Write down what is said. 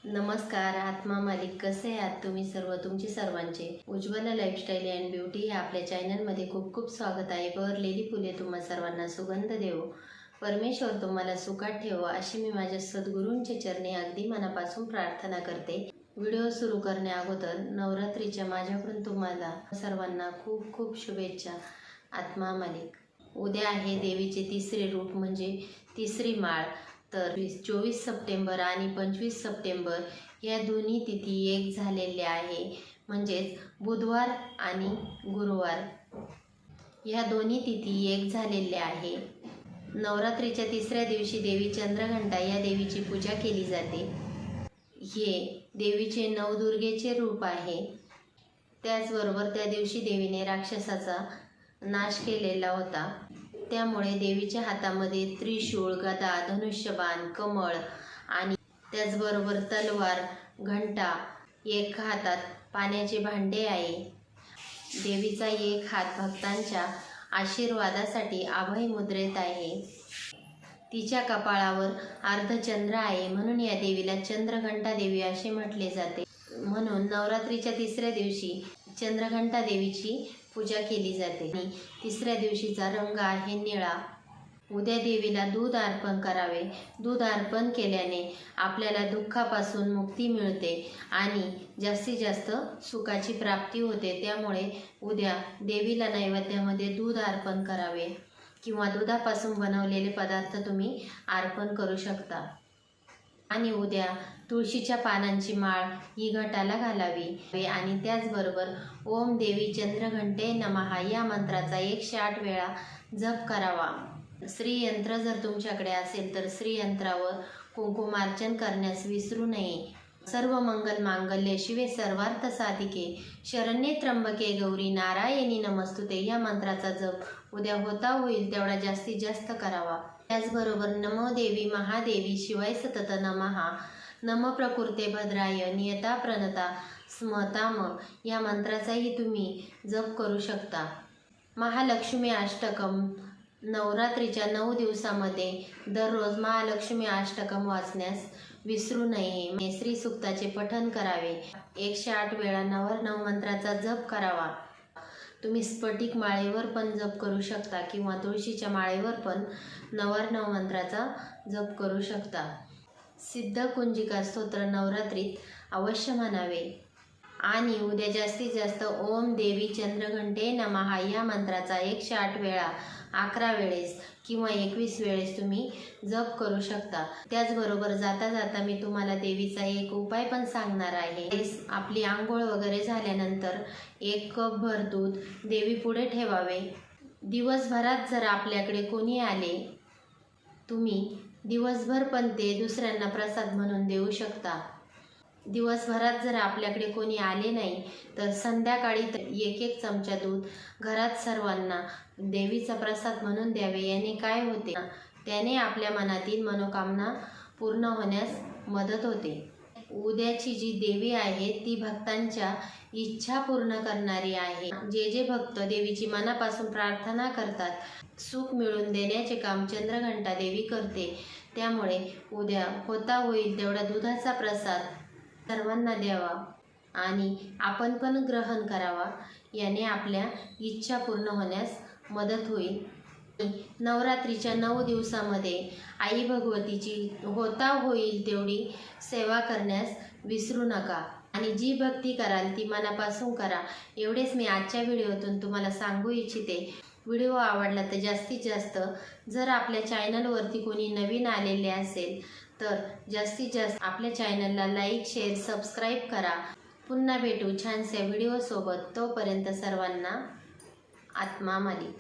नमस्कार. आत्मा मालिक, कसे आहात तुम्ही सर्व? तुमची सर्वांचे उज्ज्वला लाईफस्टाईल अँड ब्युटी या आपल्या चॅनलमध्ये खूप खूप स्वागत आहे. बहरलेली फुले तुम्हा सर्वांना सुगंध देवो, परमेश्वर तुम्हाला सुखात ठेवो अशी मी माझ्या सद्गुरूंच्या चरणी अगदी मनापासून प्रार्थना करते. व्हिडिओ सुरू करण्या अगोदर नवरात्रीच्या माझ्याकडून तुम्हाला सर्वांना खूप खूप शुभेच्छा. आत्मा मालिक. उद्या आहे देवीचे तिसरे रूप म्हणजे तिसरी माळ. तर 24 सप्टेंबर आणि 25 सप्टेंबर या दोन्ही तिथी एक झालेल्या आहे. म्हणजेच बुधवार आणि गुरुवार या दोन्ही तिथी एक झालेल्या आहे. नवरात्रीच्या तिसऱ्या दिवशी देवी चंद्रघंटा या देवीची पूजा केली जाते. हे देवीचे नवदुर्गेचे रूप आहे. त्याचबरोबर त्या दिवशी देवीने राक्षसाचा नाश केलेला होता. त्यामुळे देवीच्या हातामध्ये त्रिशूळ, गदा, धनुष्यबाण, कमळ आणि त्याचबरोबर तलवार, घंटा, एक हातात पाण्याचे भांडे आहे. देवीचा एक हात भक्तांच्या आशीर्वादासाठी अभय मुद्रेत आहे. तिच्या कपाळावर अर्धचंद्र आहे, म्हणून या देवीला चंद्रघंटा देवी असे म्हटले जाते. म्हणून नवरात्रीच्या तिसऱ्या दिवशी चंद्रघंटा देवीची पूजा केली जाते. आणि तिसऱ्या दिवशीचा रंग आहे निळा. उद्या देवीला दूध अर्पण करावे. दूध अर्पण केल्याने आपल्याला दुःखापासून मुक्ती मिळते आणि जास्तीत जास्त सुखाची प्राप्ती होते. त्यामुळे उद्या देवीला नैवेद्यामध्ये दूध अर्पण करावे किंवा दुधापासून बनवलेले पदार्थ तुम्ही अर्पण करू शकता. आणि उद्या तुळशीच्या पानांची माळ ही घटाला घालावी आणि त्याचबरोबर ओम देवी चंद्रघंटे नमः या मंत्राचा 108 वेळा जप करावा. श्रीयंत्र जर तुमच्याकडे असेल तर श्रीयंत्रावर कुंकुमार्चन करण्यास विसरू नये. सर्व मंगल मांगल्ये शिवे सर्वार्थ साधिके शरण्ये त्र्यंबके गौरी नारायणी नमस्तुते या मंत्राचा जप उद्या होता होईल तेवढा जास्तीत जास्त करावा. त्याचबरोबर नमो देवी महादेवी शिवाय सतत नमः, नम प्रकृते भद्राय नियता प्रणता स्मताम या मंत्राचाही तुम्ही जप करू शकता. महालक्ष्मी अष्टकम नवरात्रीच्या 9 दिवसामध्ये दररोज महालक्ष्मी अष्टकम वाचण्यास विसरू नये. श्री सूक्ताचे पठण करावे. 108 वेळा नवरनव मंत्राचा जप करावा. तुम्ही स्फटिक माळेवर पण जप करू शकता किंवा तुळशीच्या माळेवर पण नवरनव मंत्राचा जप करू शकता. सिद्ध कुंजिका स्तोत्र नवरात्रीत अवश्य म्हणावे. आणि उद्या जास्तीत जास्त ओम देवी चंद्रघंटे नमः या मंत्राचा 108 वेळा 11 वेळेस किंवा 21 वेळेस तुम्ही जप करू शकता. त्याचबरोबर जाता जाता मी तुम्हाला देवीचा एक उपाय पण सांगणार आहे. आपली आंघोळ वगैरे झाल्यानंतर 1 कप भर दूध देवी पुढे ठेवावे. दिवसभरात जर आपल्याकडे कोणी आले, तुम्ही दिवसभर पण ते दुसऱ्यांना प्रसाद म्हणून देऊ शकता. दिवसभरात जर आपल्याकडे कोणी आले नाही तर संध्याकाळी 1-1 चमचा दूध घरात सर्वांना देवीचा प्रसाद म्हणून द्यावे. याने काय होते, त्याने आपल्या मनातील मनोकामना पूर्ण होण्यास मदत होते. उद्याची जी देवी आहे ती भक्तांच्या इच्छा पूर्ण करणारी आहे. जे जे भक्त देवीची मनापासून प्रार्थना करतात सुख मिळवून देण्याचे काम चंद्रघंटा देवी करते. त्यामुळे उद्या होता होईल तेवढा दुधाचा प्रसाद सर्वांना द्यावा आणि आपण पण ग्रहण करावा. याने आपल्या इच्छा पूर्ण होण्यास मदत होईल. नवरात्रीच्या 9 दिवसामध्ये आई भगवतीची होता होईल तेवढी सेवा करण्यास विसरू नका आणि जी भक्ती कराल ती मनापासून करा. एवढेच मी आजच्या व्हिडिओतून तुम्हाला सांगू इच्छिते. व्हिडिओ आवडला तर जास्तीत जास्त जर आपल्या चॅनलवरती कोणी नवीन आलेले असेल तर जास्तीत जास्त आपल्या चॅनलला लाईक, शेअर, सबस्क्राईब करा. पुन्हा भेटू छानशा व्हिडिओसोबत. तोपर्यंत सर्वांना आत्मा मालिक.